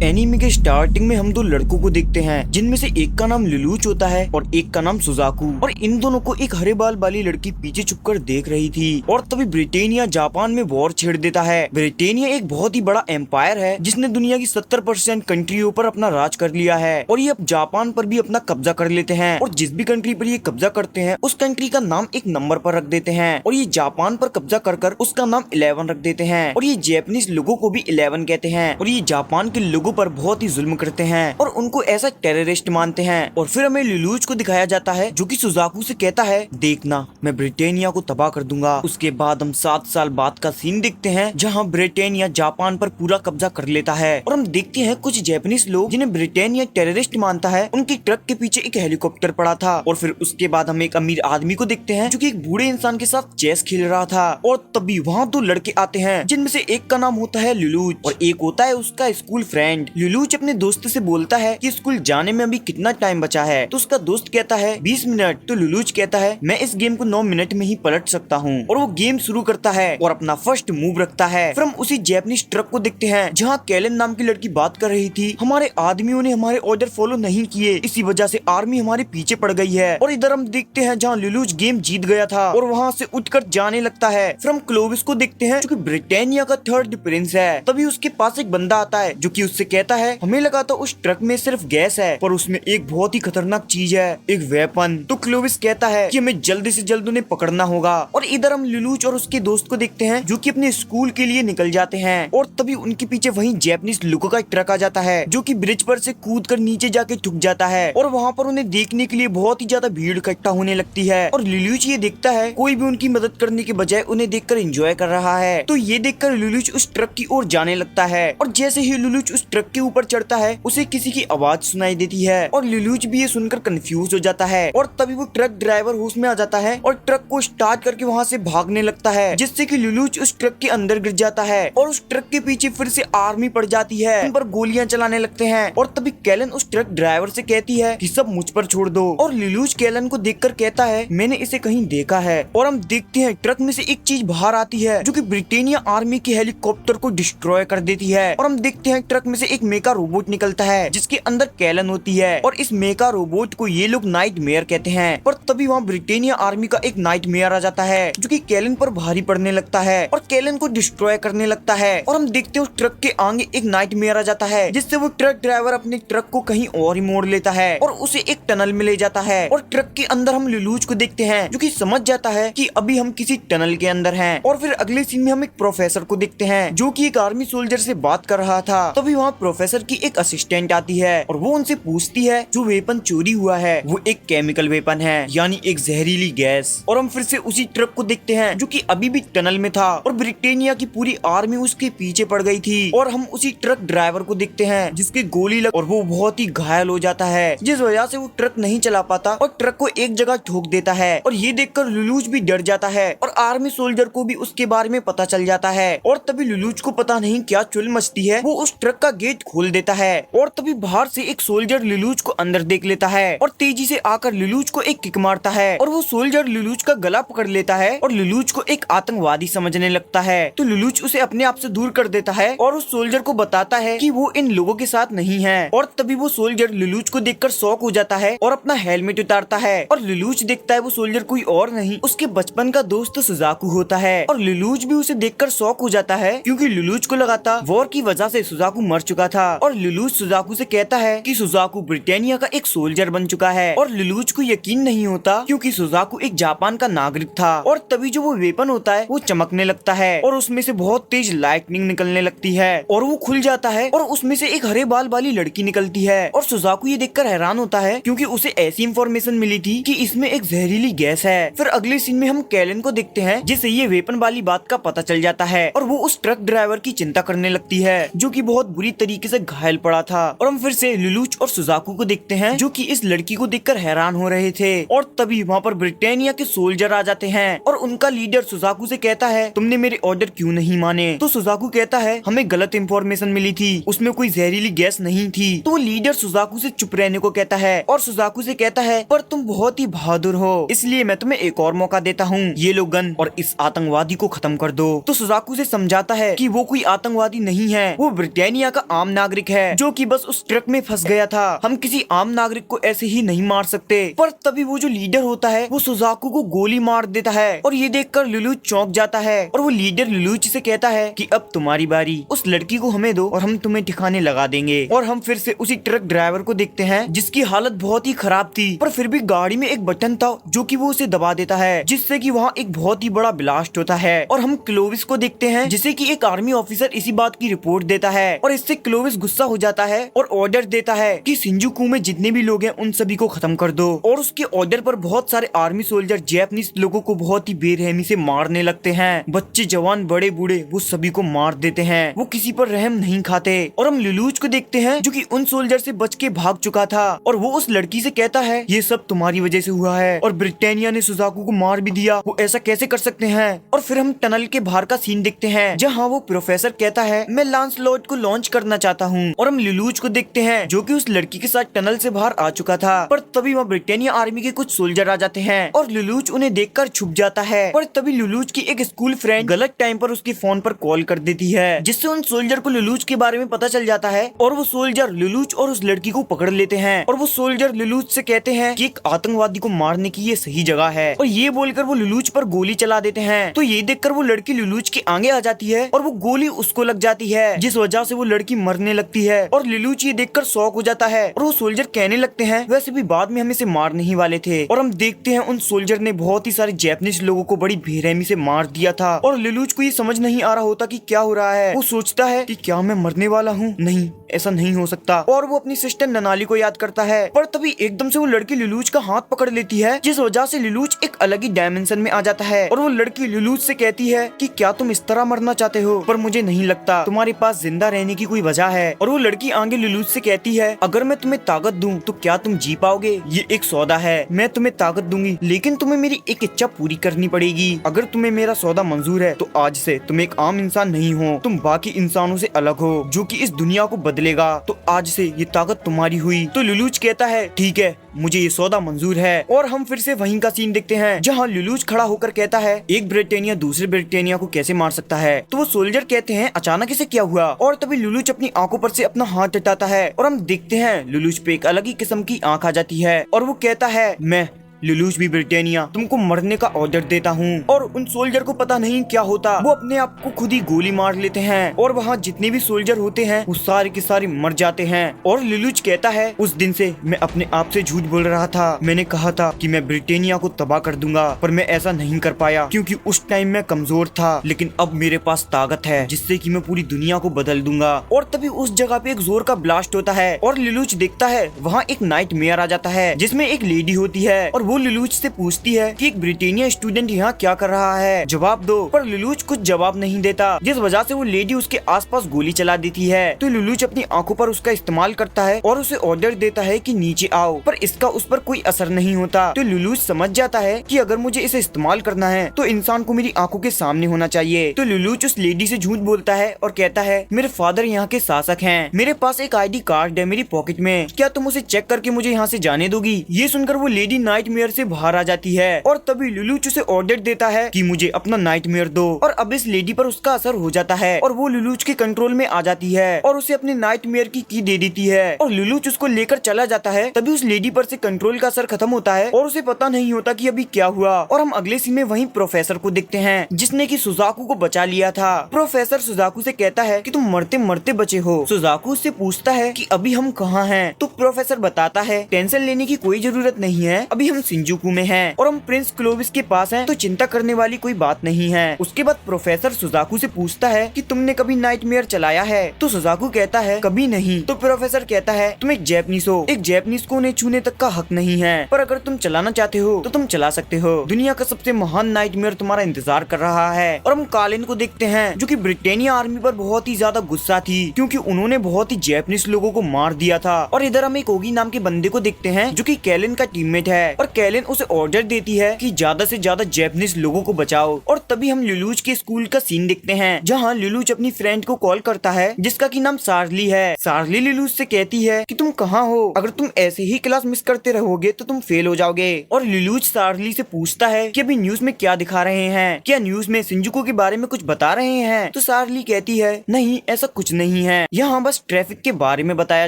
Anime के starting में हम दो लड़कों को देखते हैं जिनमें से एक का नाम लुलूच होता है और एक का नाम सुजाकू। और इन दोनों को एक हरे बाल वाली लड़की पीछे छुपकर देख रही थी। और तभी ब्रिटेनिया जापान में वॉर छेड़ देता है। ब्रिटेनिया एक बहुत ही बड़ा एम्पायर है जिसने दुनिया की 70% कंट्रियों पर अपना राज कर लिया है और ये अब जापान पर भी अपना कब्जा कर लेते हैं। और जिस भी कंट्री पर ये कब्जा करते हैं उस कंट्री का नाम एक नंबर पर रख देते हैं। और ये जापान पर कब्जा कर उसका नाम 11 रख देते हैं। और ये जैपनीज लोगों को भी 11 कहते हैं। और ये जापान के लोगों पर बहुत ही जुल्म करते हैं और उनको ऐसा टेररिस्ट मानते हैं। और फिर हमें लुलूच को दिखाया जाता है जो कि सुजाकू से कहता है, देखना मैं ब्रिटेनिया को तबाह कर दूंगा। उसके बाद हम 7 साल बाद का सीन देखते हैं जहाँ ब्रिटेनिया जापान पर पूरा कब्जा कर लेता है। और हम देखते हैं कुछ जापानीज लोग जिन्हें ब्रिटेनिया टेररिस्ट मानता है उनकी ट्रक के पीछे एक हेलीकॉप्टर पड़ा था। और फिर उसके बाद हम एक अमीर आदमी को देखते हैं जो कि एक बूढ़े इंसान के साथ चेस खेल रहा था। और तभी वहाँ 2 लड़के आते हैं जिनमें से एक का नाम होता है लुलूच और एक होता है उसका स्कूल फ्रेंड। लुलूच अपने दोस्त से बोलता है कि स्कूल जाने में अभी कितना टाइम बचा है। तो उसका दोस्त कहता है 20 मिनट। तो लुलूच कहता है मैं इस गेम को 9 मिनट में ही पलट सकता हूँ। और वो गेम शुरू करता है और अपना फर्स्ट मूव रखता है। फिर हम उसी जैपनीज ट्रक को देखते हैं जहाँ कैलन नाम की लड़की बात कर रही थी, हमारे आदमियों ने हमारे ऑर्डर फॉलो नहीं किए, इसी वजह से आर्मी हमारे पीछे पड़ गई है। और इधर हम देखते हैं जहाँ लुलूच गेम जीत गया था और वहाँ से उठकर जाने लगता है। फिर हम क्लोविस को देखते हैं जो कि ब्रिटेनिया का 3rd प्रिंस है। तभी उसके पास एक बंदा आता है जो कि उससे कहता है हमें लगा था उस ट्रक में सिर्फ गैस है पर उसमें एक बहुत ही खतरनाक चीज है, एक वेपन। तो क्लोविस कहता है कि हमें जल्दी से जल्द उन्हें पकड़ना होगा। और इधर हम लुलूच और उसके दोस्त को देखते हैं जो कि अपने स्कूल के लिए निकल जाते हैं। और तभी उनके पीछे वहीं जैपनीज लोगों का एक ट्रक आ जाता है जो कि ब्रिज पर से कूद कर नीचे जाके ठुक जाता है। और वहाँ पर उन्हें देखने के लिए बहुत ही ज्यादा भीड़ इकट्ठा होने लगती है। और लुलूच ये देखता है कोई भी उनकी मदद करने के बजाय उन्हें देखकर एंजॉय कर रहा है। तो ये देखकर लुलूच उस ट्रक की ओर जाने लगता है। और जैसे ही लुलूच उस ट्रक के ऊपर चढ़ता है उसे किसी की आवाज सुनाई देती है और लुलूच भी ये सुनकर कंफ्यूज हो जाता है। और तभी वो ट्रक ड्राइवर होश में आ जाता है और ट्रक को स्टार्ट करके वहाँ से भागने लगता है जिससे कि लुलूच उस ट्रक के अंदर गिर जाता है। और उस ट्रक के पीछे फिर से आर्मी पड़ जाती है, उन पर गोलियां चलाने लगते हैं। और तभी कैलन उस ट्रक ड्राइवर से कहती है कि सब मुझ पर छोड़ दो। और लुलूच कैलन को देखकर कहता है मैंने इसे कहीं देखा है। और हम देखते हैं ट्रक में से एक चीज बाहर आती है जो कि ब्रिटेनिया आर्मी के हेलीकॉप्टर को डिस्ट्रॉय कर देती है। और हम देखते हैं ट्रक में से एक मेका रोबोट निकलता है जिसके अंदर कैलन होती है। और इस मेका रोबोट को ये लोग नाइटमेयर कहते हैं। पर तभी वहाँ ब्रिटेनिया आर्मी का एक नाइटमेयर आ जाता है जो कि कैलन पर भारी पड़ने लगता है और कैलन को डिस्ट्रॉय करने लगता है। और हम देखते हैं उस ट्रक के आगे एक नाइटमेयर आ जाता है जिससे वो ट्रक ड्राइवर अपने ट्रक को कहीं और ही मोड़ लेता है और उसे एक टनल में ले जाता है। और ट्रक के अंदर हम लुलूच को देखते हैं जो कि समझ जाता है कि अभी हम किसी टनल के अंदर हैं। और फिर अगले सीन में हम एक प्रोफेसर को देखते हैं जो कि एक आर्मी सोल्जर से बात कर रहा था। तभी वहाँ प्रोफेसर की एक असिस्टेंट आती है और वो उनसे पूछती है जो वेपन चोरी हुआ है वो एक केमिकल वेपन है यानी एक जहरीली गैस। और हम फिर से उसी ट्रक को देखते हैं जो कि अभी भी टनल में था और ब्रिटेनिया की पूरी आर्मी उसके पीछे पड़ गई थी। और हम उसी ट्रक ड्राइवर को देखते हैं जिसकी गोली लग और वो बहुत ही घायल हो जाता है जिस वजह से वो ट्रक नहीं चला पाता और ट्रक को एक जगह ठोक देता है। और ये देखकर लुलूच भी डर जाता है और आर्मी सोल्जर को भी उसके बारे में पता चल जाता है। और तभी लुलूच को पता नहीं क्या चुल मचती है, वो उस ट्रक का गेट खोल देता है। और तभी बाहर से एक सोल्जर लुलूच को अंदर देख लेता है और तेजी से आकर लुलूच को एक किक मारता है। और वो सोल्जर लुलूच का गला पकड़ लेता है और लुलूच को एक आतंकवादी समझने लगता है। तो लुलूच उसे अपने आप से दूर कर देता है और उस सोल्जर को बताता है कि वो इन लोगों के साथ नहीं है। और तभी वो सोल्जर लुलूच को देखकर शॉक हो जाता है और अपना हेलमेट उतारता है। और लुलूच देखता है वो सोल्जर कोई और नहीं उसके बचपन का दोस्त सुजाकू होता है। और लुलूच भी उसे देखकर शॉक हो जाता है क्योंकि लुलूच को लगा था वॉर की वजह से सुजाकू मर चुका था। और लुलूच सुजाकू से कहता है कि सुजाकू ब्रिटेनिया का एक सोल्जर बन चुका है। और लुलूच को यकीन नहीं होता क्योंकि सुजाकू एक जापान का नागरिक था। और तभी जो वो वेपन होता है वो चमकने लगता है और उसमें से बहुत तेज लाइटनिंग निकलने लगती है और वो खुल जाता है और उसमें से एक हरे बाल वाली लड़की निकलती है। और सुजाकू ये देखकर हैरान होता है क्योंकि उसे ऐसी इंफॉर्मेशन मिली थी कि इसमें एक जहरीली गैस है। फिर अगले सीन में हम कैलन को देखते हैं जिसे ये वेपन वाली बात का पता चल जाता है और वो उस ट्रक ड्राइवर की चिंता करने लगती है जो कि बहुत बुरी तरीके से घायल पड़ा था। और हम फिर से लुलूच और सुजाकू को देखते हैं जो कि इस लड़की को देखकर हैरान हो रहे थे। और तभी वहाँ पर ब्रिटेनिया के सोल्जर आ जाते हैं और उनका लीडर सुजाकू से कहता है तुमने मेरे ऑर्डर क्यों नहीं माने। तो सुजाकू कहता है हमें गलत इंफॉर्मेशन मिली थी, उसमें कोई जहरीली गैस नहीं थी। तो वो लीडर सुजाकू से चुप रहने को कहता है और सुजाकू से कहता है पर तुम बहुत ही बहादुर हो इसलिए मैं तुम्हें एक और मौका देता हूँ, ये लो गन और इस आतंकवादी को खत्म कर दो। तो सुजाकू से समझाता है कि वो कोई आतंकवादी नहीं है, वो ब्रिटेनिया का आम नागरिक है जो कि बस उस ट्रक में फंस गया था। हम किसी आम नागरिक को ऐसे ही नहीं मार सकते। पर तभी वो जो लीडर होता है वो सुजाकू को गोली मार देता है और ये देखकर लुलूच चौंक जाता है और वो लीडर लुलूच से कहता है कि अब तुम्हारी बारी, उस लड़की को हमें दो और हम तुम्हें ठिकाने लगा देंगे। और हम फिर से उसी ट्रक ड्राइवर को देखते हैं जिसकी हालत बहुत ही खराब थी, पर फिर भी गाड़ी में एक बटन था जो कि वो उसे दबा देता है, जिससे कि वहाँ एक बहुत ही बड़ा ब्लास्ट होता है। और हम क्लोविस को देखते हैं जिसे कि एक आर्मी ऑफिसर इसी बात की रिपोर्ट देता है और इससे क्लोविस गुस्सा हो जाता है और ऑर्डर देता है कि शिंजुकू में जितने भी लोग हैं उन सभी को खत्म कर दो। और उसके ऑर्डर पर बहुत सारे आर्मी सोल्जर जैपनीज लोगों को बहुत ही बेरहमी से मारने लगते हैं। बच्चे, जवान, बड़े बूढ़े वो सभी को मार देते हैं। वो किसी पर रहम नहीं खाते। और हम लुलूच को देखते हैं जो कि उन सोल्जर से बच के भाग चुका था और वो उस लड़की से कहता है ये सब तुम्हारी वजह से हुआ है और ब्रिटानिया ने सुजाकू को मार भी दिया, वो ऐसा कैसे कर सकते हैं। और फिर हम टनल के बाहर का सीन देखते हैं जहाँ वो प्रोफेसर कहता है मैं लांसलॉट को लॉन्च करना चाहता हूँ। और हम लुलूच को देखते हैं जो कि उस लड़की के साथ टनल से बाहर आ चुका था, पर तभी वहाँ ब्रिटानिया आर्मी के कुछ सोल्जर आ जाते हैं और लुलूच उन्हें देखकर छुप जाता है। पर तभी लुलूच की एक स्कूल फ्रेंड गलत टाइम पर उसके फोन पर कॉल कर देती है, जिससे उन सोल्जर को लुलूच के बारे में पता चल जाता है और वो सोल्जर लुलूच और उस लड़की को पकड़ लेते हैं। और वो सोल्जर लुलूच से कहते हैं कि एक आतंकवादी को मारने की ये सही जगह है और ये बोलकर वो लुलूच पर गोली चला देते हैं। तो ये देखकर वो लड़की लुलूच के आगे आ जाती है और वो गोली उसको लग जाती है, जिस वजह से वो लड़की मरने लगती है। और लुलूच ये देखकर शॉक हो जाता है और वो सोल्जर कहने लगते हैं वैसे भी बाद में हम इसे मारने ही वाले थे। और हम देखते हैं उन सोल्जर ने बहुत ही सारे जैपनीज लोगों को बड़ी बेरहमी से मार दिया था और लुलूच को ये समझ नहीं आ रहा होता कि क्या हो रहा है। वो सोचता है कि क्या मैं मरने वाला हूँ, नहीं ऐसा नहीं हो सकता। और वो अपनी सिस्टर ननाली को याद करता है, पर तभी एकदम से वो लड़की लुलूच का हाथ पकड़ लेती है, जिस वजह से लुलूच एक अलग ही डायमेंशन में आ जाता है। और वो लड़की लुलूच से कहती है कि क्या तुम इस तरह मरना चाहते हो, पर मुझे नहीं लगता तुम्हारे पास जिंदा रहने की कोई वजह है। और वो लड़की आगे लुलूच से कहती है अगर मैं तुम्हें ताकत दूं तो क्या तुम जी पाओगे, ये एक सौदा है, मैं तुम्हें ताकत दूंगी लेकिन तुम्हें मेरी एक इच्छा पूरी करनी पड़ेगी। अगर तुम्हें मेरा सौदा मंजूर है तो आज से तुम एक आम इंसान नहीं हो, तुम बाकी इंसानों से अलग हो जो कि इस दुनिया को बदलेगा। तो आज से ये ताकत तुम्हारी हुई। तो लुलूच कहता है ठीक है, मुझे ये सौदा मंजूर है। और हम फिर से वहीं का सीन देखते हैं जहाँ लुलूच खड़ा होकर कहता है एक ब्रिटानिया दूसरे ब्रिटानिया को कैसे मार सकता है। तो वो सोल्जर कहते हैं अचानक इसे क्या हुआ। और तभी लुलूच अपनी आंखों पर से अपना हाथ हटाता है और हम देखते हैं लुलूच पे एक अलग ही किस्म की आंख आ जाती है और वो कहता है मैं लुलूच भी ब्रिटानिया तुमको मरने का ऑर्डर देता हूँ। और उन सोल्जर को पता नहीं क्या होता, वो अपने आप को खुद ही गोली मार लेते हैं और वहाँ जितने भी सोल्जर होते हैं वो सारे के सारे मर जाते हैं। और लुलूच कहता है उस दिन से मैं अपने आप से झूठ बोल रहा था, मैंने कहा था कि मैं ब्रिटानिया को तबाह कर दूंगा, पर मैं ऐसा नहीं कर पाया क्योंकि उस टाइम मैं कमजोर था, लेकिन अब मेरे पास ताकत है जिससे कि मैं पूरी दुनिया को बदल दूंगा। और तभी उस जगह पे एक जोर का ब्लास्ट होता है और लुलूच देखता है वहाँ एक नाइट मेयर आ जाता है जिसमें एक लेडी होती है और वो लुलूच से पूछती है कि एक ब्रिटानिया स्टूडेंट यहाँ क्या कर रहा है, जवाब दो। पर लुलूच कुछ जवाब नहीं देता, जिस वजह से वो लेडी उसके आसपास गोली चला देती है। तो लुलूच अपनी आंखों पर उसका इस्तेमाल करता है और उसे ऑर्डर देता है कि नीचे आओ, पर इसका उस पर कोई असर नहीं होता। तो लुलूच समझ जाता है कि अगर मुझे इसे इस्तेमाल करना है तो इंसान को मेरी आंखों के सामने होना चाहिए। तो लुलूच उस लेडी से झूठ बोलता है और कहता है मेरे फादर यहाँ के शासक हैं, मेरे पास एक ID कार्ड है मेरी पॉकेट में, क्या तुम उसे चेक करके मुझे यहाँ से जाने दोगी। ये सुनकर वो लेडी नाइटमेयर से बाहर आ जाती है और तभी लुलूच उसे ऑर्डर देता है कि मुझे अपना नाइटमेयर दो। और अब इस लेडी पर उसका असर हो जाता है और वो लुलूच के कंट्रोल में आ जाती है और उसे अपने नाइटमेयर की दे देती है और लुलूच उसको लेकर चला जाता है। तभी उस लेडी पर से कंट्रोल का असर खत्म होता है और उसे पता नहीं होता कि अभी क्या हुआ। और हम अगले सीन में वहीं प्रोफेसर को देखते हैं जिसने कि सुजाकू को बचा लिया था। प्रोफेसर सुजाकू से कहता है कि तुम मरते मरते बचे हो। सुजाकू उससे पूछता है कि अभी हम कहाँ हैं। तो प्रोफेसर बताता है टेंशन लेने की कोई जरूरत नहीं है, अभी हम शिंजुकू में हैं और हम प्रिंस क्लोविस के पास हैं, तो चिंता करने वाली कोई बात नहीं है। उसके बाद प्रोफेसर सुजाकू से पूछता है कि तुमने कभी नाइटमेयर चलाया है। तो सुजाकू कहता है कभी नहीं। तो प्रोफेसर कहता है तुम एक जैपनीज हो, एक जैपनीज को उन्हें छूने तक का हक नहीं है, पर अगर तुम चलाना चाहते हो तो तुम चला सकते हो। दुनिया का सबसे महान नाइटमेयर तुम्हारा इंतजार कर रहा है। और हम कालिन को देखते हैं जो कि ब्रिटानिया आर्मी पर बहुत ही ज्यादा गुस्सा थी क्योंकि उन्होंने बहुत ही जैपनीज लोगों को मार दिया था। और इधर हम एक ओगी नाम के बंदे को देखते हैं जो कि कैलिन का टीममेट है और कैलन उसे ऑर्डर देती है कि ज्यादा से ज्यादा जैपनीज लोगों को बचाओ। और तभी हम लुलूच के स्कूल का सीन देखते हैं, जहाँ लुलूच अपनी फ्रेंड को कॉल करता है जिसका की नाम सार्ली है। सार्ली लुलूच से कहती है कि तुम कहाँ हो, अगर तुम ऐसे ही क्लास मिस करते रहोगे तो तुम फेल हो जाओगे। और लुलूच सार्ली से पूछता है कि अभी न्यूज में क्या दिखा रहे हैं, क्या न्यूज में शिंजुको के बारे में कुछ बता रहे हैं। तो सार्ली कहती है नहीं, ऐसा कुछ नहीं है, यहाँ बस ट्रैफिक के बारे में बताया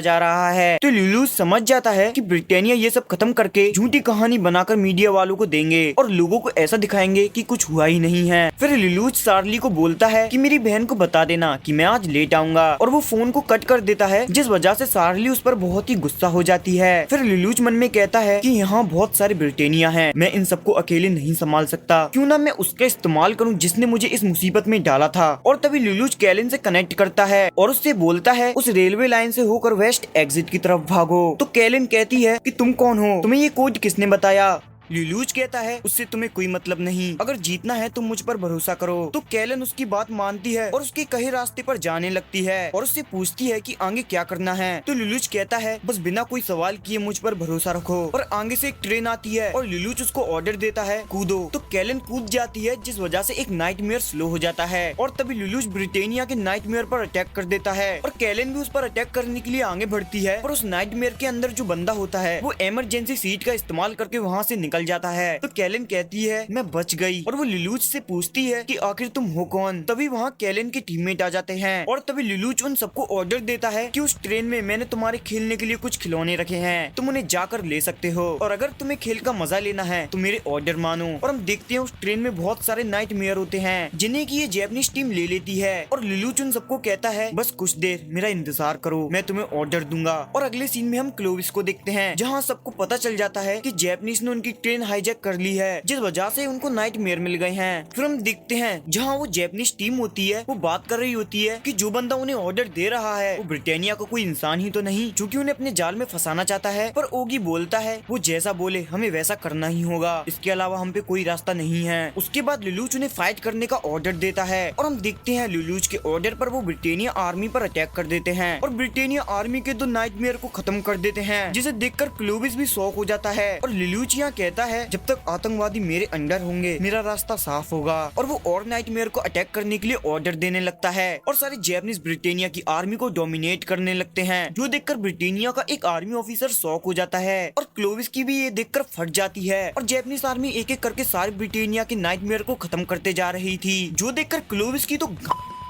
जा रहा है। तो लुलूच समझ जाता है कि ब्रिटेनिया ये सब खत्म करके झूठी कहानी बनाकर मीडिया वालों को देंगे और लोगों को ऐसा दिखाएंगे कि कुछ हुआ ही नहीं है। फिर लुलूच सार्ली को बोलता है कि मेरी बहन को बता देना कि मैं आज लेट आऊंगा, और वो फोन को कट कर देता है, जिस वजह से सार्ली उस पर बहुत ही गुस्सा हो जाती है। फिर लुलूच मन में कहता है कि यहाँ बहुत सारे ब्रिटेनिया हैं, मैं इन सबको अकेले नहीं संभाल सकता, क्यों ना मैं उसका इस्तेमाल करूँ जिसने मुझे इस मुसीबत में डाला था। और तभी लुलूच कैलन से कनेक्ट करता है और उससे बोलता है उस रेलवे लाइन से होकर वेस्ट एग्जिट की तरफ भागो। तो कैलन कहती है कि तुम कौन हो, तुम्हें ये कोड किसने बताया। लुलूच कहता है उससे तुम्हें कोई मतलब नहीं, अगर जीतना है तुम मुझ पर भरोसा करो। तो कैलन उसकी बात मानती है और उसके कहे रास्ते पर जाने लगती है और उससे पूछती है कि आगे क्या करना है। तो लुलूच कहता है बस बिना कोई सवाल किए मुझ पर भरोसा रखो। और आगे से एक ट्रेन आती है और लुलूच उसको ऑर्डर देता है कूदो। तो कैलन कूद जाती है, जिस वजह से एक नाइटमेयर स्लो हो जाता है। और तभी लुलूच ब्रिटेनिया के नाइटमेयर पर अटैक कर देता है और कैलन भी उस पर अटैक करने के लिए आगे बढ़ती है। और उस नाइटमेयर के अंदर जो बंदा होता है वो इमरजेंसी सीट का इस्तेमाल करके वहाँ से निकल जाता है। तो कैलन कहती है मैं बच गई, और वो लुलूच से पूछती है कि आखिर तुम हो कौन। तभी वहाँ कैलन के टीममेट आ जाते हैं और तभी लुलूच उन सबको ऑर्डर देता है कि उस ट्रेन में मैंने तुम्हारे खेलने के लिए कुछ खिलौने रखे हैं, तुम उन्हें जाकर ले सकते हो, और अगर तुम्हें खेल का मजा लेना है तो मेरे ऑर्डर मानो। और हम देखते हैं उस ट्रेन में बहुत सारे नाइटमेयर होते हैं जिन्हें की ये जैपनीज टीम ले लेती है। और लुलूच उन सबको कहता है बस कुछ देर मेरा इंतजार करो, मैं तुम्हें ऑर्डर दूंगा। और अगले सीन में हम क्लोविस को देखते हैं, जहाँ सबको पता चल जाता है कि जैपनीज ने उनकी ट्रेन हाईजैक कर ली है, जिस वजह से उनको नाइटमेयर मिल गए हैं। फिर हम देखते हैं जहाँ वो जैपनीज टीम होती है वो बात कर रही होती है कि जो बंदा उन्हें ऑर्डर दे रहा है वो ब्रिटेनिया का कोई इंसान ही तो नहीं जो कि उन्हें अपने जाल में फंसाना चाहता है। पर ओगी बोलता है वो जैसा बोले हमें वैसा करना ही होगा, इसके अलावा हम पे कोई रास्ता नहीं है। उसके बाद लुलूच उन्हें फाइट करने का ऑर्डर देता है और हम देखते हैं लुलूच के ऑर्डर पर वो ब्रिटेनिया आर्मी पर अटैक कर देते हैं और ब्रिटेनिया आर्मी के 2 नाइटमेयर को खत्म कर देते हैं, जिसे देखकर क्लोविस भी शॉक हो जाता है। और लुलूच यहाँ कहता है जब तक आतंकवादी मेरे अंडर होंगे मेरा रास्ता साफ होगा। और वो और नाइटमेयर को अटैक करने के लिए ऑर्डर देने लगता है और सारे जैपनीज ब्रिटेनिया की आर्मी को डोमिनेट करने लगते हैं, जो देखकर ब्रिटेनिया का एक आर्मी ऑफिसर शॉक हो जाता है और क्लोविस की भी ये देखकर फट जाती है। और जैपनीज आर्मी एक एक करके सारे ब्रिटेनिया के नाइटमेयर को खत्म करते जा रही थी, जो देखकर क्लोविस की तो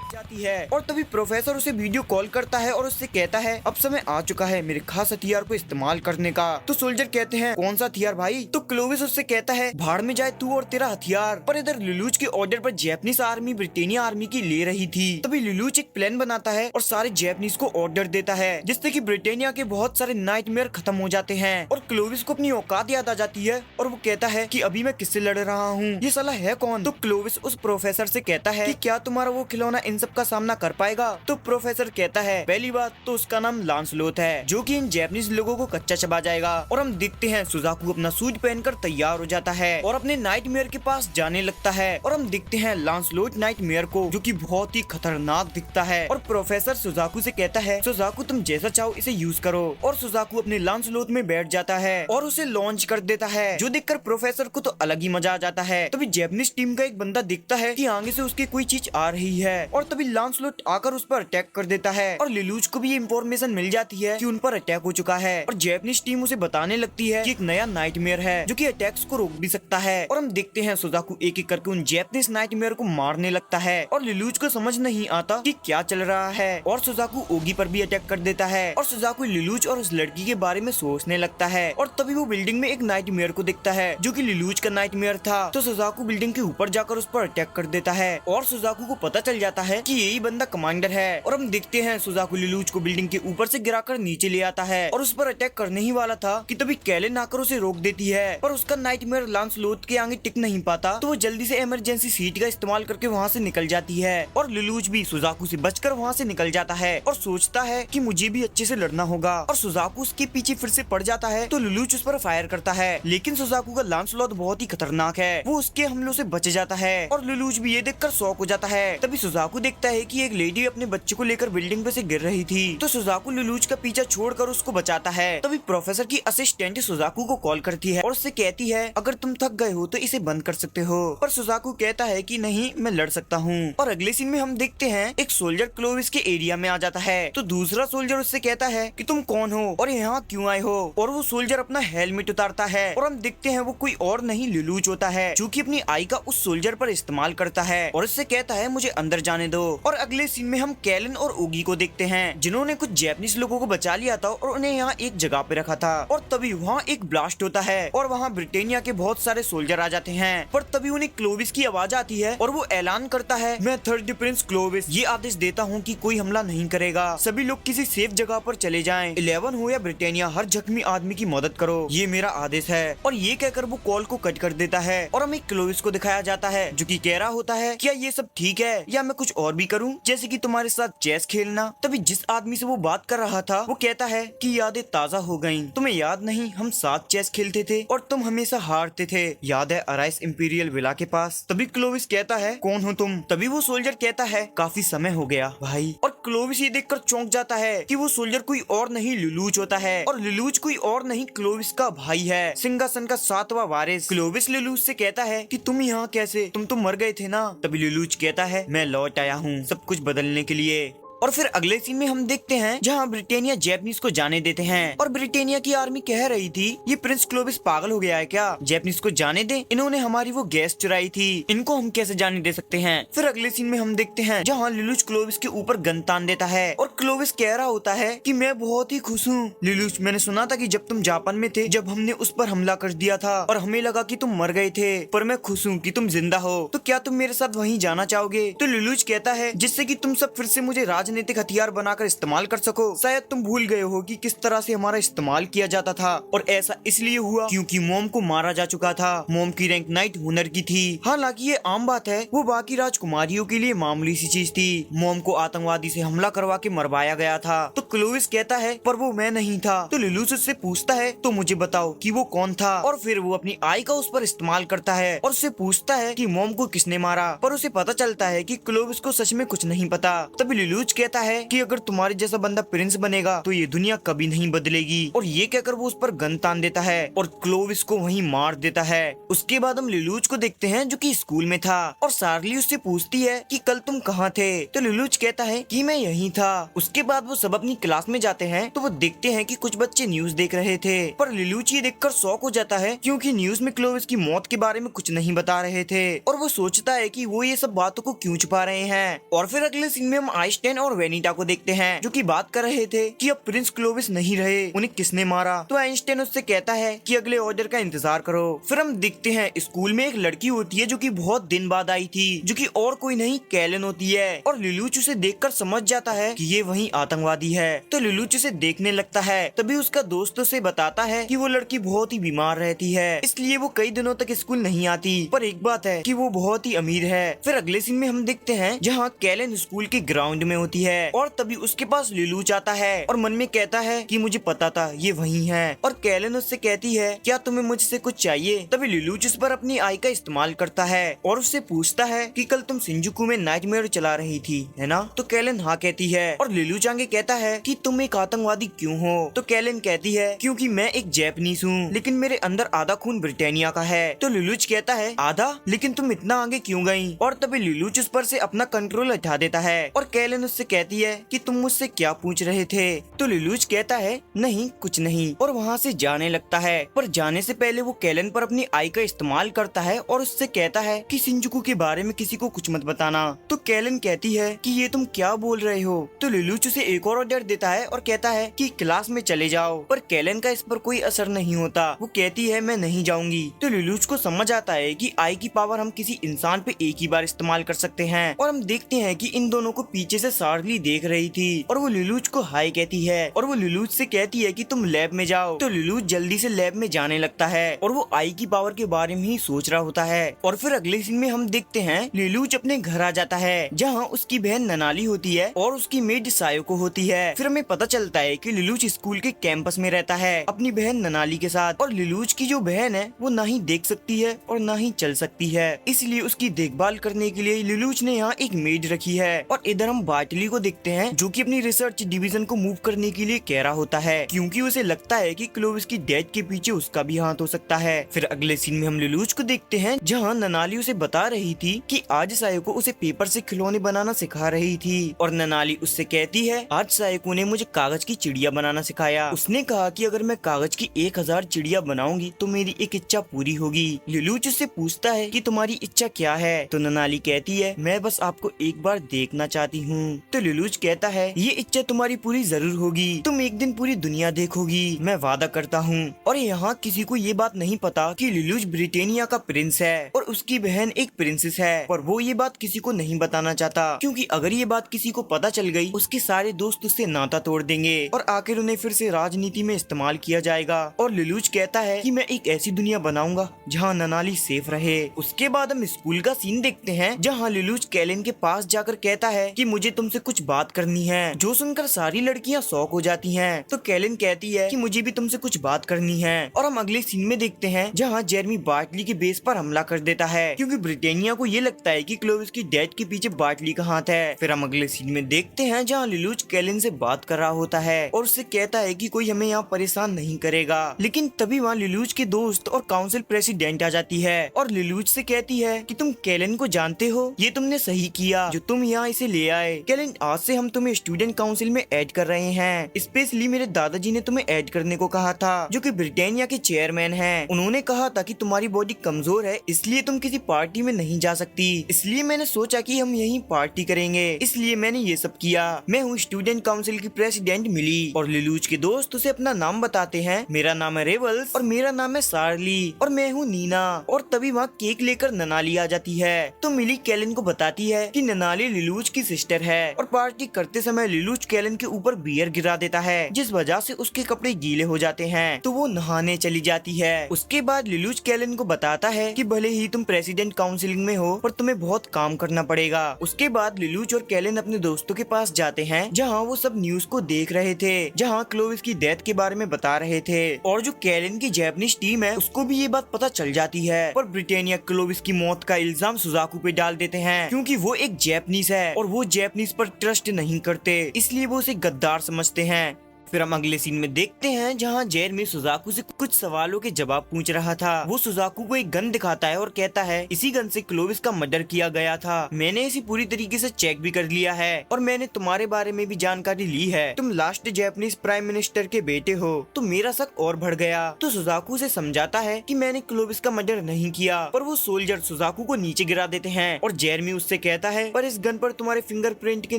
जाती है। और तभी प्रोफेसर उसे वीडियो कॉल करता है और उससे कहता है अब समय आ चुका है मेरे खास हथियार को इस्तेमाल करने का। तो सोल्जर कहते हैं कौन सा हथियार भाई। तो क्लोविस उससे कहता है भाड़ में जाए तू और तेरा हथियार। पर इधर लुलूच के ऑर्डर पर जैपनीज आर्मी ब्रिटेनिया आर्मी की ले रही थी। तभी लुलूच एक प्लान बनाता है और सारे जैपनीज को ऑर्डर देता है, जिससे कि ब्रिटेनिया के बहुत सारे नाइटमेयर खत्म हो जाते हैं। और क्लोविस को अपनी औकात याद आ जाती है और वो कहता है कि अभी मैं किससे लड़ रहा हूँ, ये साला है कौन। तो क्लोविस उस प्रोफेसर से कहता है कि क्या तुम्हारा वो खिलौना इन सब का सामना कर पाएगा। तो प्रोफेसर कहता है पहली बात तो उसका नाम लांसलोथ है, जो कि इन जैपनीज लोगों को कच्चा चबा जाएगा। और हम देखते हैं सुजाकू अपना सूट पहनकर तैयार हो जाता है और अपने नाइटमेयर के पास जाने लगता है। और हम देखते हैं लांसलोथ नाइटमेयर को, जो कि बहुत ही खतरनाक दिखता है। और प्रोफेसर सुजाकू से कहता है सुजाकू तुम जैसा चाहो इसे यूज करो। और सुजाकू अपने लांसलोथ में बैठ जाता है और उसे लॉन्च कर देता है, जो देखकर प्रोफेसर को तो अलग ही मजा आ जाता है। तभी जैपनीज टीम का एक बंदा दिखता है कि आगे से उसकी कोई चीज आ रही है और तभी लांसलोथ आकर उस पर अटैक कर देता है। और लुलूच को भी ये इंफॉर्मेशन मिल जाती है कि उन पर अटैक हो चुका है और जैपनीज टीम उसे बताने लगती है कि एक नया नाइटमेयर है जो कि अटैक्स को रोक भी सकता है। और हम देखते हैं सुजाकू एक एक करके उन जैपनीज नाइटमेयर को मारने लगता है और लुलूच को समझ नहीं आता कि क्या चल रहा है। और सुजाकू ओगी पर भी अटैक कर देता है और सुजाकू लुलूच और उस लड़की के बारे में सोचने लगता है। और तभी वो बिल्डिंग में एक नाइटमेयर को देखता है जो कि लुलूच का नाइटमेयर था। तो सुजाकू बिल्डिंग के ऊपर जाकर उस पर अटैक कर देता है और सुजाकू को पता चल जाता है कि यही बंदा कमांडर है। और हम देखते हैं सुजाकू लुलूच को बिल्डिंग के ऊपर से गिराकर नीचे ले आता है और उस पर अटैक करने ही वाला था कि तभी कैलन आकर उसे रोक देती है। पर उसका नाइटमेयर लांसलोथ के आगे टिक नहीं पाता, तो वो जल्दी से इमरजेंसी सीट का इस्तेमाल करके वहाँ से निकल जाती है। और लुलूच भी सुजाकू से बचकर वहाँ से निकल जाता है और सोचता है कि मुझे भी अच्छे से लड़ना होगा। और सुजाकू उसके पीछे फिर से पड़ जाता है तो लुलूच उस पर फायर करता है, लेकिन सुजाकू का लांसलोथ बहुत ही खतरनाक है, वो उसके हमलों से बच जाता है। और लुलूच भी ये देखकर शॉक हो जाता है। तभी सुजाकू देखता है कि एक लेडी अपने बच्चे को लेकर बिल्डिंग पे से गिर रही थी। तो सुजाकू लुलूच का पीछा छोड़कर उसको बचाता है। तभी प्रोफेसर की असिस्टेंट सुजाकू को कॉल करती है और उससे कहती है अगर तुम थक गए हो तो इसे बंद कर सकते हो। पर सुजाकू कहता है कि नहीं, मैं लड़ सकता हूँ। और अगले सीन में हम देखते हैं एक सोल्जर क्लोविस के एरिया में आ जाता है। तो दूसरा सोल्जर उससे कहता है कि तुम कौन हो और यहाँ क्यों आए हो। और वो सोल्जर अपना हेलमेट उतारता है और हम देखते हैं वो कोई और नहीं लुलूच होता है, जो कि अपनी आई का उस सोल्जर पर इस्तेमाल करता है और उससे कहता है मुझे अंदर जाने दो। और अगले सीन में हम कैलन और ओगी को देखते हैं, जिन्होंने कुछ जैपनीज लोगों को बचा लिया था और उन्हें यहाँ एक जगह पे रखा था। और तभी वहाँ एक ब्लास्ट होता है और वहाँ ब्रिटेनिया के बहुत सारे सोल्जर आ जाते हैं। पर तभी उन्हें क्लोविस की आवाज आती है और वो ऐलान करता है मैं थर्ड प्रिंस क्लोविस ये आदेश देता हूँ कि कोई हमला नहीं करेगा, सभी लोग किसी सेफ जगह पर चले जाएं। 11 हो या ब्रिटेनिया, हर जख्मी आदमी की मदद करो, ये मेरा आदेश है। और ये कहकर वो कॉल को कट कर देता है और हमें क्लोविस को दिखाया जाता है, जो कि कह रहा होता है क्या ये सब ठीक है या मैं कुछ और भी करूँ, जैसे कि तुम्हारे साथ चेस खेलना। तभी जिस आदमी से वो बात कर रहा था वो कहता है कि यादें ताजा हो गईं, तुम्हें याद नहीं हम साथ चेस खेलते थे और तुम हमेशा हारते थे, याद है अराइस इंपीरियल विला के पास। तभी क्लोविस कहता है कौन हो तुम। तभी वो सोल्जर कहता है काफी समय हो गया भाई। और क्लोविस ये देखकर चौंक जाता है कि वो सोल्जर कोई और नहीं लुलूच होता है और लुलूच कोई और नहीं क्लोविस का भाई है, सिंहासन का 7वां वारिस। क्लोविस लुलूच से कहता है कि तुम यहाँ कैसे, तुम तो मर गए थे ना। तभी लुलूच कहता है मैं लौट आया हूँ सब कुछ बदलने के लिए। और फिर अगले सीन में हम देखते हैं जहाँ ब्रिटेनिया जैपनीज को जाने देते हैं और ब्रिटेनिया की आर्मी कह रही थी ये प्रिंस क्लोविस पागल हो गया है क्या, जैपनीज को जाने दे, इन्होंने हमारी वो गैस चुराई थी, इनको हम कैसे जाने दे सकते हैं। फिर अगले सीन में हम देखते हैं जहाँ लुलूच क्लोविस के ऊपर गन तान देता है और क्लोविस कह रहा होता है कि मैं बहुत ही खुश हूँ लुलूच, मैंने सुना था कि जब तुम जापान में थे जब हमने उस पर हमला कर दिया था और हमें लगा कि तुम मर गए थे, पर मैं खुश हूँ कि तुम जिंदा हो, तो क्या तुम मेरे साथ वहीं जाना चाहोगे। तो लुलूच कहता है जिससे कि तुम सब फिर से मुझे राजनीतिक हथियार बनाकर इस्तेमाल कर सको, शायद तुम भूल गए हो कि किस तरह से हमारा इस्तेमाल किया जाता था और ऐसा इसलिए हुआ क्योंकि मोम को मारा जा चुका था। मोम की रैंक नाइट हुनर की थी, हालांकि ये आम बात है, वो बाकी राजकुमारियों के लिए मामूली सी चीज थी। मोम को आतंकवादी से हमला करवा के मरवाया गया था। तो क्लोविस कहता है पर वो मैं नहीं था। तो लुलूस उससे पूछता है तो मुझे बताओ कि वो कौन था, और फिर वो अपनी आई का उस पर इस्तेमाल करता है और उससे पूछता है कि मोम को किसने मारा, पर उसे पता चलता है कि क्लोविस को सच में कुछ नहीं पता। तभी लुलूच कहता है कि अगर तुम्हारे जैसा बंदा प्रिंस बनेगा तो ये दुनिया कभी नहीं बदलेगी, और ये कहकर वो उस पर गन तान देता है और क्लोविस को वहीं मार देता है। उसके बाद हम लुलूच को देखते हैं जो कि स्कूल में था और सार्ली उससे पूछती है कि कल तुम कहाँ थे। तो लुलूच कहता है कि मैं यहीं था। उसके बाद वो सब अपनी क्लास में जाते हैं तो वो देखते हैं कि कुछ बच्चे न्यूज देख रहे थे, पर लुलूच ये देखकर शॉक हो जाता है क्योंकि न्यूज में क्लोविस की मौत के बारे में कुछ नहीं बता रहे थे और वो सोचता है कि वो ये सब बातों को क्यों छुपा रहे हैं। और फिर अगले सीन में हम आइंस्टाइन और वेनिटा को देखते हैं जो कि बात कर रहे थे कि अब प्रिंस क्लोविस नहीं रहे, उन्हें किसने मारा। तो आइंस्टाइन उससे कहता है कि अगले ऑर्डर का इंतजार करो। फिर हम देखते हैं स्कूल में एक लड़की होती है जो कि बहुत दिन बाद आई थी, जो कि और कोई नहीं कैलन होती है, और लुलूच उसे देखकर समझ जाता है कि ये वही आतंकवादी है। तो लुलूच उसे देखने लगता है। तभी उसका दोस्त उसे बताता है कि वो लड़की बहुत ही बीमार रहती है, इसलिए वो कई दिनों तक स्कूल नहीं आती, पर एक बात है कि वो बहुत ही अमीर है। फिर अगले सीन में हम देखते हैं जहाँ कैलन स्कूल के ग्राउंड में होती है और तभी उसके पास लुलूच आता है और मन में कहता है कि मुझे पता था ये वही है। और कैलन उससे कहती है क्या तुम्हें मुझसे कुछ चाहिए। तभी लुलूच उस पर अपनी आई का इस्तेमाल करता है और उससे पूछता है कि कल तुम शिंजुकू में नाइटमेयर चला रही थी है ना। तो कैलन हाँ कहती है और लुलूच आगे कहता है कि तुम एक आतंकवादी क्यों हो। तो कैलन कहती है क्योंकि मैं एक जैपनीज हूँ लेकिन मेरे अंदर आधा खून ब्रिटेनिया का है। तो लुलूच कहता है आधा, लेकिन तुम इतना आगे क्यों गई। और तभी लुलूच उस पर से अपना कंट्रोल हटा देता है और कैलन उससे कहती है कि तुम मुझसे क्या पूछ रहे थे। तो लुलूच कहता है नहीं कुछ नहीं, और वहाँ से जाने लगता है। पर जाने से पहले वो कैलन पर अपनी आई का इस्तेमाल करता है और उससे कहता है कि शिंजुकू के बारे में किसी को कुछ मत बताना। तो कैलन कहती है कि ये तुम क्या बोल रहे हो। तो लुलूच उसे एक और ऑर्डर देता है और कहता है कि क्लास में चले जाओ, पर कैलन का इस पर कोई असर नहीं होता। वो कहती है मैं नहीं जाऊंगी। तो लुलूच को समझ आता है कि आई की पावर हम किसी इंसान पे एक ही बार इस्तेमाल कर सकते हैं, और हम देखते हैं कि इन दोनों को पीछे से सार्ली देख रही थी और वो लिलूच को हाय कहती है और वो लिलूच से कहती है कि तुम लैब में जाओ। तो लिलूच जल्दी से लैब में जाने लगता है और वो आई की पावर के बारे में ही सोच रहा होता है। और फिर अगले सीन में हम देखते हैं लिलूच अपने घर आ जाता है जहाँ उसकी बहन ननाली होती है और उसकी मेड सायोको होती है। फिर हमें पता चलता है कि लिलूच स्कूल के कैंपस में रहता है अपनी बहन ननाली के साथ और लिलूच की जो बहन है वो ना ही देख सकती है और ना ही चल सकती है, इसलिए उसकी देखभाल करने के लिए लिलूच ने यहाँ एक मेड रखी है। और इधर हम बार्टली को देखते हैं जो कि अपनी रिसर्च डिवीजन को मूव करने के लिए कह रहा होता है क्योंकि उसे लगता है कि क्लोविस की डेथ के पीछे उसका भी हाथ हो सकता है। फिर अगले सीन में हम लिलूच को देखते हैं जहाँ ननाली उसे बता रही थी कि आज सायोको उसे पेपर से खिलौने बनाना सिखा रही थी और ननाली उससे कहती है आज सायोको ने मुझे कागज की चिड़िया बनाना सिखाया। उसने कहा कि अगर मैं कागज की 1000 चिड़िया बनाऊंगी तो मेरी एक इच्छा पूरी होगी। लिलूच उससे पूछता है कि तुम्हारी इच्छा क्या है तो ननाली कहती है मैं बस आपको एक बार देखना चाहती हूँ। तो लिलूच कहता है ये इच्छा तुम्हारी पूरी जरूर होगी, तुम एक दिन पूरी दुनिया देखोगी, मैं वादा करता हूँ। और यहाँ किसी को ये बात नहीं पता कि लिलूच ब्रिटेनिया का प्रिंस है और उसकी बहन एक प्रिंसेस है और वो ये बात किसी को नहीं बताना चाहता क्योंकि अगर ये बात किसी को पता चल गई उसके सारे दोस्त उससे नाता तोड़ देंगे और आखिर उन्हें फिर से राजनीति में इस्तेमाल किया जाएगा। और लिलूच कहता है कि मैं एक ऐसी दुनिया बनाऊंगा जहाँ ननाली सेफ रहे। उसके बाद हम स्कूल का सीन देखते हैं जहाँ लिलूच कैलिन के पास जाकर कहता है कि मुझे तुमसे कुछ बात करनी है, जो सुनकर सारी लड़कियाँ शॉक हो जाती हैं। तो कैलिन कहती है कि मुझे भी तुमसे कुछ बात करनी है। और हम अगले सीन में देखते हैं जहाँ जेरमी बार्टली के बेस पर हमला कर देता है क्योंकि ब्रिटेनिया को ये लगता है कि क्लोविस की डेथ के पीछे बार्टली का हाथ है। फिर हम अगले सीन में देखते हैं जहाँ लिलूच कैलिन से बात कर रहा होता है और उससे कहता है कि कोई हमें यहाँ परेशान नहीं करेगा। लेकिन तभी वहाँ लिलूच के दोस्त और काउंसिल प्रेसिडेंट आ जाती है और लिलूच से कहती है कि तुम कैलिन को जानते हो, ये तुमने सही किया जो तुम यहाँ इसे ले आए। कैलिन आज से हम तुम्हें स्टूडेंट काउंसिल में ऐड कर रहे हैं, स्पेशली मेरे दादाजी ने तुम्हें ऐड करने को कहा था जो कि ब्रिटेनिया के चेयरमैन हैं। उन्होंने कहा था कि तुम्हारी बॉडी कमजोर है इसलिए तुम किसी पार्टी में नहीं जा सकती, इसलिए मैंने सोचा कि हम यहीं पार्टी करेंगे, इसलिए मैंने ये सब किया। मैं हूँ स्टूडेंट काउंसिल की प्रेसिडेंट मिली। और लिलूच के दोस्त उसे अपना नाम बताते हैं, मेरा नाम है रेवल्स और मेरा नाम है सार्ली और मैं हूँ नीना। और तभी वहाँ केक लेकर ननाली आ जाती है तो मिली कैलिन को बताती है कि ननाली लिलूच की सिस्टर है और पार्टी करते समय लिलूच कैलिन के ऊपर बियर गिरा देता है जिस वजह से उसके कपड़े गीले हो जाते हैं तो वो नहाने चली जाती है। उसके बाद लिलूच कैलिन को बताता है कि भले ही तुम प्रेसिडेंट काउंसिलिंग में हो पर तुम्हें बहुत काम करना पड़ेगा। उसके बाद लिलूच और कैलिन अपने दोस्तों के पास जाते हैं जहाँ वो सब न्यूज को देख रहे थे जहाँ क्लोविस की डेथ के बारे में बता रहे थे और जो कैलिन की जैपनीज टीम है उसको भी ये बात पता चल जाती है। पर ब्रिटेनिया क्लोविस की मौत का इल्जाम सुजाकू पे डाल देते हैं क्योंकि वो एक जैपनीज है और वो जैपनीज पर ट्रस्ट नहीं करते, इसलिए वो उसे गद्दार समझते हैं। फिर हम अगले सीन में देखते हैं जहाँ जेरमी सुजाकू से कुछ सवालों के जवाब पूछ रहा था। वो सुजाकू को एक गन दिखाता है और कहता है इसी गन से क्लोविस का मर्डर किया गया था, मैंने इसे पूरी तरीके से चेक भी कर लिया है और मैंने तुम्हारे बारे में भी जानकारी ली है, तुम लास्ट जैपनीज प्राइम मिनिस्टर के बेटे हो। तो मेरा शक और बढ़ गया। तो सुजाकू से समझाता है कि मैंने क्लोविस का मर्डर नहीं किया, पर वो सोल्जर सुजाकू को नीचे गिरा देते हैं और जेरमी उससे कहता है पर इस गन पर तुम्हारे फिंगरप्रिंट के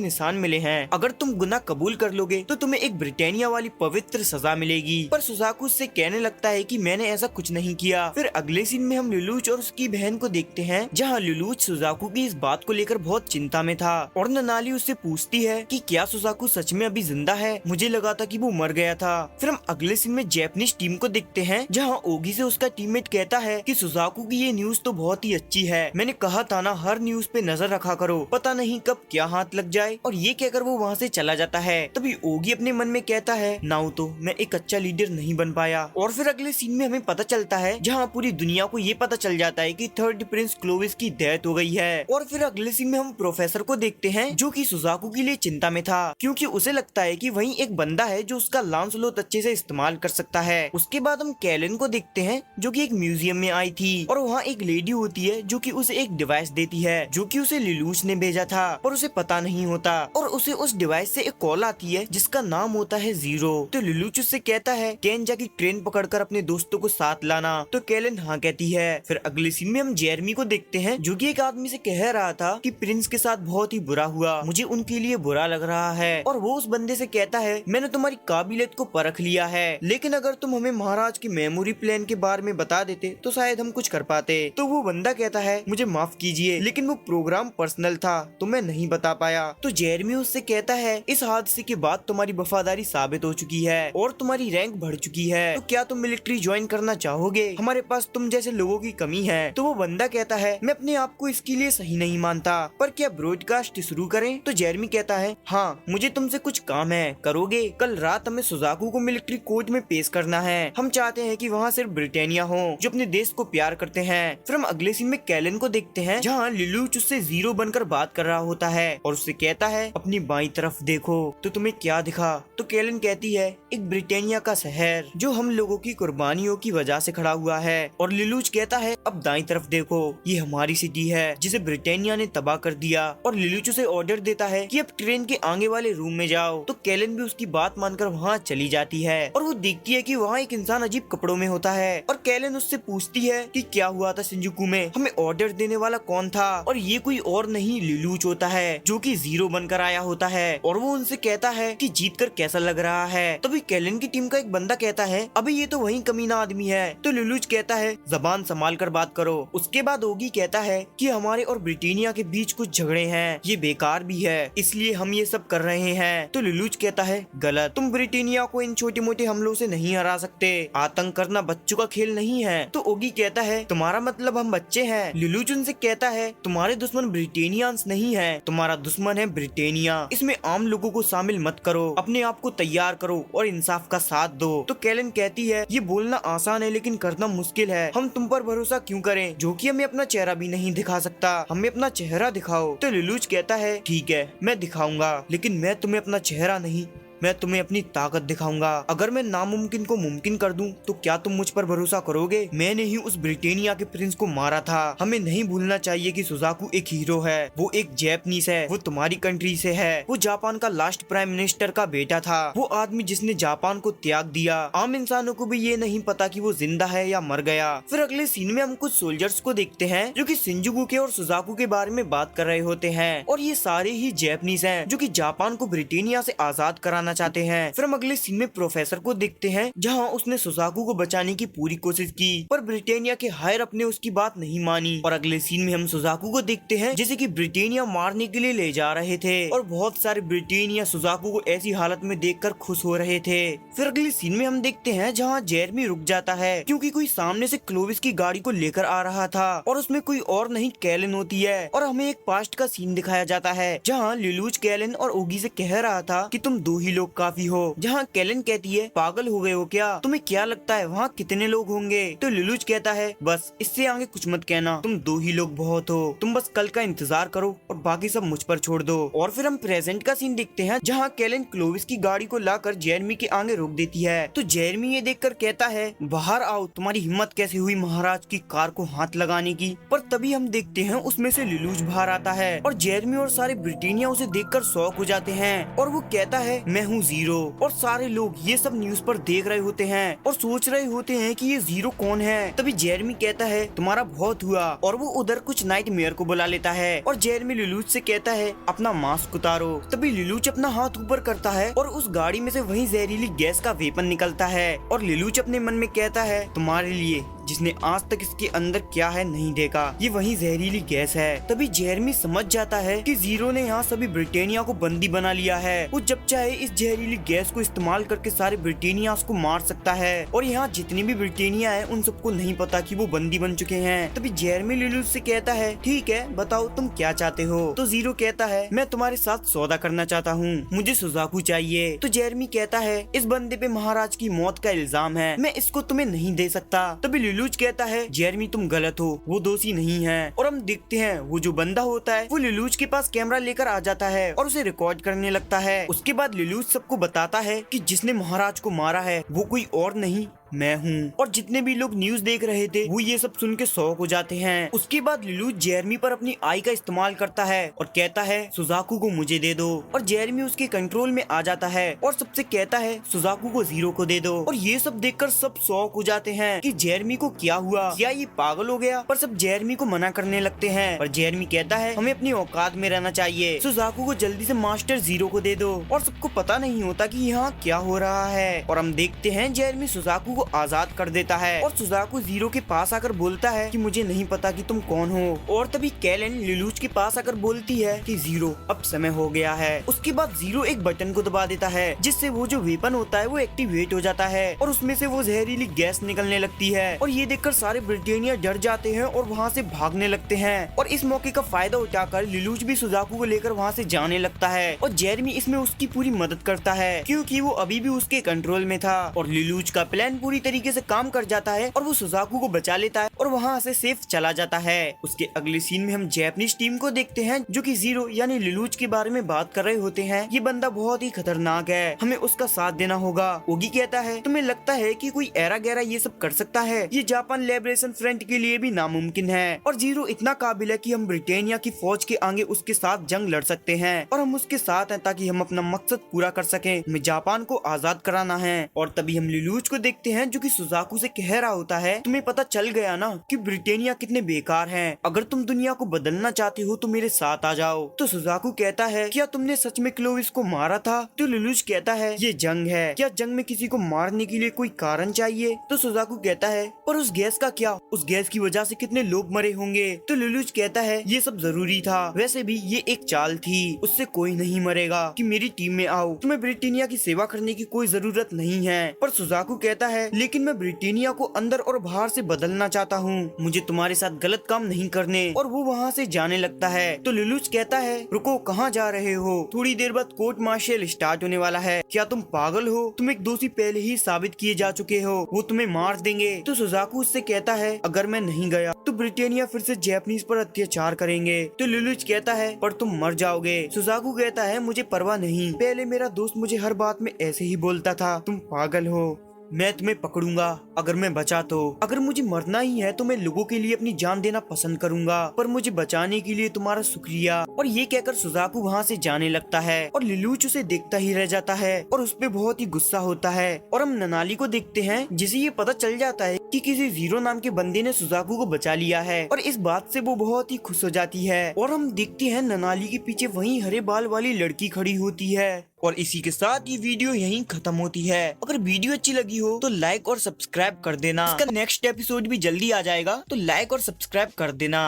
निशान मिले हैं, अगर तुम गुनाह कबूल कर लोगे तो तुम्हें एक ब्रिटेनिया वाली पवित्र सजा मिलेगी। पर सुजाकू उससे कहने लगता है कि मैंने ऐसा कुछ नहीं किया। फिर अगले सीन में हम लिलूच और उसकी बहन को देखते हैं जहाँ लिलूच सुजाकू की इस बात को लेकर बहुत चिंता में था और ननाली उससे पूछती है कि क्या सुजाकू सच में अभी जिंदा है, मुझे लगा था कि वो मर गया था। फिर हम अगले सीन में जैपनीज टीम को देखते हैं जहाँ ओगी से उसका टीममेट कहता है कि सुजाकू की ये न्यूज तो बहुत ही अच्छी है, मैंने कहा था ना हर न्यूज पे नजर रखा करो, पता नहीं कब क्या हाथ लग जाए। और ये कहकर वो वहाँ से चला जाता है। तभी ओगी अपने मन में कहता है नाउ तो मैं एक अच्छा लीडर नहीं बन पाया। और फिर अगले सीन में हमें पता चलता है जहाँ पूरी दुनिया को ये पता चल जाता है कि थर्ड प्रिंस क्लोविस की डेथ हो गई है। और फिर अगले सीन में हम प्रोफेसर को देखते हैं जो कि सुजाकू के लिए चिंता में था क्योंकि उसे लगता है कि वहीं एक बंदा है जो उसका लांसलोट अच्छे से इस्तेमाल कर सकता है। उसके बाद हम कैलिन को देखते हैं जो कि एक म्यूजियम में आई थी और वहाँ एक लेडी होती है जो कि उसे एक डिवाइस देती है जो कि उसे लिलूच ने भेजा था पर उसे पता नहीं होता और उसे उस डिवाइस से एक कॉल आती है जिसका नाम होता है जीरो। तो लिलुच उससे कहता है केन जाके ट्रेन पकड़कर अपने दोस्तों को साथ लाना। तो केलन हाँ कहती है। फिर अगले सीन में हम जेरमी को देखते हैं जो कि एक आदमी से कह रहा था कि प्रिंस के साथ बहुत ही बुरा हुआ, मुझे उनके लिए बुरा लग रहा है। और वो उस बंदे से कहता है मैंने तुम्हारी काबिलियत को परख लिया है, लेकिन अगर तुम हमें महाराज की मेमोरी प्लान के बारे में बता देते तो शायद हम कुछ कर पाते। तो वो बंदा कहता है मुझे माफ कीजिए लेकिन वो प्रोग्राम पर्सनल था तो मैं नहीं बता पाया। तो जेरमी उससे कहता है इस हादसे के बाद तुम्हारी वफादारी साबित हो चुकी है और तुम्हारी रैंक बढ़ चुकी है, तो क्या तुम मिलिट्री ज्वाइन करना चाहोगे? हमारे पास तुम जैसे लोगों की कमी है। तो वो बंदा कहता है मैं अपने आप को इसके लिए सही नहीं मानता, पर क्या ब्रॉडकास्ट शुरू करें? तो जेरमी कहता है हाँ मुझे तुमसे कुछ काम है, करोगे? कल रात हमें सुजाकू को मिलिट्री कोर्ट में पेश करना है। हम चाहते हैं कि वहाँ सिर्फ ब्रिटेनिया हो जो अपने देश को प्यार करते हैं। फिर हम अगले सीन में कैलन को देखते हैं जहाँ लिलुच उससे जीरो बनकर बात कर रहा होता है और उससे कहता है अपनी बाईं तरफ देखो। तो तुम्हें क्या दिखा? तो कैलन कहती है एक ब्रिटेनिया का शहर जो हम लोगों की कुर्बानियों की वजह से खड़ा हुआ है। और लिलुच कहता है अब दाईं तरफ देखो, ये हमारी सिटी है जिसे ब्रिटेनिया ने तबाह कर दिया। और लिलुच उसे ऑर्डर देता है कि अब ट्रेन के आगे वाले रूम में जाओ। तो कैलन भी उसकी बात मानकर वहाँ चली जाती है और वो देखती है कि वहाँ एक इंसान अजीब कपड़ों में होता है। और कैलन उससे पूछती है कि क्या हुआ था शिंजुकू में, हमें ऑर्डर देने वाला कौन था? और ये कोई और नहीं लिलुच होता है जो कि जीरो बनकर आया होता है। और वो उनसे कहता है कि जीतकर कैसा लग रहा है। तभी कैलन की टीम का एक बंदा कहता है अभी ये तो वही कमीना आदमी है। तो लिलुच कहता है जबान संभाल कर बात करो। उसके बाद ओगी कहता है कि हमारे और ब्रिटेनिया के बीच कुछ झगड़े हैं, ये बेकार भी है, इसलिए हम ये सब कर रहे हैं। तो लिलुच कहता है गलत, तुम ब्रिटेनिया को इन छोटे मोटे हमलों से नहीं हरा सकते, आतंक करना बच्चों का खेल नहीं है। तो ओगी कहता है तुम्हारा मतलब हम बच्चे हैं? लिलुच उनसे कहता है तुम्हारे दुश्मन ब्रिटेनियंस नहीं है, तुम्हारा दुश्मन है ब्रिटेनिया, इसमें आम लोगों को शामिल मत करो, अपने आप को तैयार करो और इंसाफ का साथ दो। तो कैलन कहती है ये बोलना आसान है लेकिन करना मुश्किल है, हम तुम पर भरोसा क्यों करें जो कि हमें अपना चेहरा भी नहीं दिखा सकता, हमें अपना चेहरा दिखाओ। तो लिलुच कहता है ठीक है मैं दिखाऊंगा, लेकिन मैं तुम्हें अपना चेहरा नहीं, मैं तुम्हें अपनी ताकत दिखाऊंगा। अगर मैं नामुमकिन को मुमकिन कर दूं तो क्या तुम मुझ पर भरोसा करोगे? मैंने ही उस ब्रिटेनिया के प्रिंस को मारा था। हमें नहीं भूलना चाहिए कि सुजाकू एक हीरो है, वो एक जैपनीज है, वो तुम्हारी कंट्री से है, वो जापान का लास्ट प्राइम मिनिस्टर का बेटा था, वो आदमी जिसने जापान को त्याग दिया। आम इंसानों को भी ये नहीं पता कि वो जिंदा है या मर गया। फिर अगले सीन में हम कुछ सोल्जर्स को देखते हैं जो कि शिंजुकू के और सुजाकू के बारे में बात कर रहे होते हैं और ये सारे ही जैपनीज हैं जो कि जापान को ब्रिटेनिया से आजाद कराना चाहते हैं। फिर हम अगले सीन में प्रोफेसर को देखते हैं जहां उसने सुजाकू को बचाने की पूरी कोशिश की पर ब्रिटेनिया के हायर अप ने उसकी बात नहीं मानी। और अगले सीन में हम सुजाकू को देखते हैं जैसे कि ब्रिटेनिया मारने के लिए ले जा रहे थे और बहुत सारे ब्रिटेनिया सुजाकू को ऐसी हालत में देखकर खुश हो रहे थे। फिर अगले सीन में हम देखते हैं जहाँ जेरमी रुक जाता है क्योंकि कोई सामने से क्लोविस की गाड़ी को लेकर आ रहा था और उसमें कोई और नहीं कैलन होती है। और हमें एक पास्ट का सीन दिखाया जाता है जहाँ लिलुच कैलन और ओगी से कह रहा था कि तुम दो ही लोग काफी हो, जहाँ कैलन कहती है पागल हो गए हो क्या, तुम्हें क्या लगता है वहाँ कितने लोग होंगे? तो लिलुच कहता है बस इससे आगे कुछ मत कहना, तुम दो ही लोग बहुत हो, तुम बस कल का इंतजार करो और बाकी सब मुझ पर छोड़ दो। और फिर हम प्रेजेंट का सीन देखते हैं जहाँ कैलन क्लोविस की गाड़ी को लाकर जेरमी के आगे रोक देती है। तो जेरमी ये देखकर कहता है बाहर आओ, तुम्हारी हिम्मत कैसे हुई महाराज की कार को हाथ लगाने की? पर तभी हम देखते हैं उसमें से लिलुच बाहर आता है और जेरमी और सारे ब्रिटेनिया उसे देखकर शॉक हो जाते हैं और वो कहता है मैं हूँ जीरो। और सारे लोग ये सब न्यूज पर देख रहे होते हैं और सोच रहे होते हैं कि ये जीरो कौन है। तभी जेरमी कहता है तुम्हारा बहुत हुआ और वो उधर कुछ नाइट मेयर को बुला लेता है और जेरमी लिलुच से कहता है अपना मास्क उतारो। तभी लिलुच अपना हाथ ऊपर करता है और उस गाड़ी में से वही जहरीली गैस का वेपन निकलता है और लिलुच अपने मन में कहता है तुम्हारे लिए जिसने आज तक इसके अंदर क्या है नहीं देखा, ये वही जहरीली गैस है। तभी जेरमी समझ जाता है कि जीरो ने यहाँ सभी ब्रिटेनिया को बंदी बना लिया है, वो जब चाहे इस जहरीली गैस को इस्तेमाल करके सारे ब्रिटेनिया को मार सकता है और यहाँ जितनी भी ब्रिटेनिया है उन सबको नहीं पता कि वो बंदी बन चुके हैं। तभी जेरमी लिलुच से कहता है ठीक है बताओ तुम क्या चाहते हो? तो जीरो कहता है मैं तुम्हारे साथ सौदा करना चाहता हूँ, मुझे सुजाकू चाहिए। तो जेरमी कहता है इस बंदे पे महाराज की मौत का इल्जाम है, मैं इसको तुम्हें नहीं दे सकता। तभी लिलुच कहता है जेरमी तुम गलत हो, वो दोषी नहीं है। और हम देखते हैं वो जो बंदा होता है वो लिलुच के पास कैमरा लेकर आ जाता है और उसे रिकॉर्ड करने लगता है। उसके बाद लिलुच सबको बताता है कि जिसने महाराज को मारा है वो कोई और नहीं मैं हूँ। और जितने भी लोग न्यूज देख रहे थे वो ये सब सुन के शॉक हो जाते हैं। उसके बाद लिलू जेरमी पर अपनी आई का इस्तेमाल करता है और कहता है सुजाकू को मुझे दे दो, और जेरमी उसके कंट्रोल में आ जाता है और सबसे कहता है सुजाकू को जीरो को दे दो। और ये सब देखकर सब शॉक हो जाते हैं कि जेरमी को क्या हुआ, क्या ये पागल हो गया। पर सब जेरमी को मना करने लगते हैं, पर जेरमी कहता है हमें अपनी औकात में रहना चाहिए, सुजाकू को जल्दी से मास्टर जीरो को दे दो। और सबको पता नहीं होता कि यहाँ क्या हो रहा है। और हम देखते हैं जेरमी सुजाकू को आजाद कर देता है और सुजाकू जीरो के पास आकर बोलता है कि मुझे नहीं पता कि तुम कौन हो। और तभी कैलन लिलूच के पास आकर बोलती है कि जीरो अब समय हो गया है। उसके बाद जीरो एक बटन को दबा देता है जिससे वो जो वेपन होता है वो एक्टिवेट हो जाता है और उसमें से वो जहरीली गैस निकलने लगती है। और ये देखकर सारे ब्रिटेनिया डर जाते हैं और वहाँ से भागने लगते हैं। और इस मौके का फायदा उठाकर लिलूच भी सुजाकू को लेकर वहाँ से जाने लगता है और जेरमी इसमें उसकी पूरी मदद करता है क्योंकि वो अभी भी उसके कंट्रोल में था। और लिलूच का प्लान पूरी तरीके से काम कर जाता है और वो सुजाकू को बचा लेता है और वहाँ से सेफ चला जाता है। उसके अगले सीन में हम जैपनीज टीम को देखते हैं जो कि जीरो यानी लिलूच के बारे में बात कर रहे होते हैं। ये बंदा बहुत ही खतरनाक है, हमें उसका साथ देना होगा। ओगी कहता है तुम्हें लगता है कि कोई एरा गैरा ये सब कर सकता है? ये जापान लिबरेशन फ्रंट के लिए भी नामुमकिन है। और जीरो इतना काबिल है कि हम ब्रिटेनिया की फौज के आगे उसके साथ जंग लड़ सकते हैं और हम उसके साथ हैं ताकि हम अपना मकसद पूरा कर सकें। हमें जापान को आजाद कराना है। और तभी हम लिलूच को देखते हैं जो कि सुजाकू से कह रहा होता है तुम्हें पता चल गया ना कि ब्रिटेनिया कितने बेकार हैं। अगर तुम दुनिया को बदलना चाहते हो तो मेरे साथ आ जाओ। तो सुजाकू कहता है क्या तुमने सच में क्लोविस को मारा था? तो लिलूच कहता है ये जंग है, क्या जंग में किसी को मारने के लिए कोई कारण चाहिए? तो सुजाकू कहता है पर उस गैस का क्या, उस गैस की वजह से कितने लोग मरे होंगे? तो लिलूच कहता है ये सब जरूरी था, वैसे भी ये एक चाल थी, उससे कोई नहीं मरेगा कि मेरी टीम में आओ, तुम्हें ब्रिटेनिया की सेवा करने की कोई जरूरत नहीं है। पर सुजाकू कहता है लेकिन मैं ब्रिटेनिया को अंदर और बाहर से बदलना चाहता हूँ, मुझे तुम्हारे साथ गलत काम नहीं करने। और वो वहाँ से जाने लगता है। तो लिलूच कहता है रुको कहाँ जा रहे हो, थोड़ी देर बाद कोर्ट मार्शल स्टार्ट होने वाला है, क्या तुम पागल हो? तुम एक दोषी पहले ही साबित किए जा चुके हो, वो तुम्हें मार देंगे। तो सुजाकू उससे कहता है अगर मैं नहीं गया तो ब्रिटेनिया फिर से जैपनीज पर अत्याचार करेंगे। तो लिलूच कहता है पर तुम मर जाओगे। सुजाकू कहता है मुझे परवाह नहीं, पहले मेरा दोस्त मुझे हर बात में ऐसे ही बोलता था, तुम पागल हो, मैं तुम्हें पकड़ूंगा अगर मैं बचा तो। अगर मुझे मरना ही है तो मैं लोगों के लिए अपनी जान देना पसंद करूंगा, पर मुझे बचाने के लिए तुम्हारा शुक्रिया। और ये कहकर सुजाकू वहाँ से जाने लगता है और लिलूच उसे देखता ही रह जाता है और उस पे बहुत ही गुस्सा होता है। और हम ननाली को देखते हैं जिसे ये पता चल जाता है कि किसी जीरो नाम के बंदे ने सुजाकू को बचा लिया है और इस बात से वो बहुत ही खुश हो जाती है। और हम देखते हैं ननाली के पीछे वही हरे बाल वाली लड़की खड़ी होती है। और इसी के साथ ये वीडियो यहीं खत्म होती है। अगर वीडियो अच्छी लगी हो तो लाइक और सब्सक्राइब कर देना। इसका नेक्स्ट एपिसोड भी जल्दी आ जाएगा तो लाइक और सब्सक्राइब कर देना।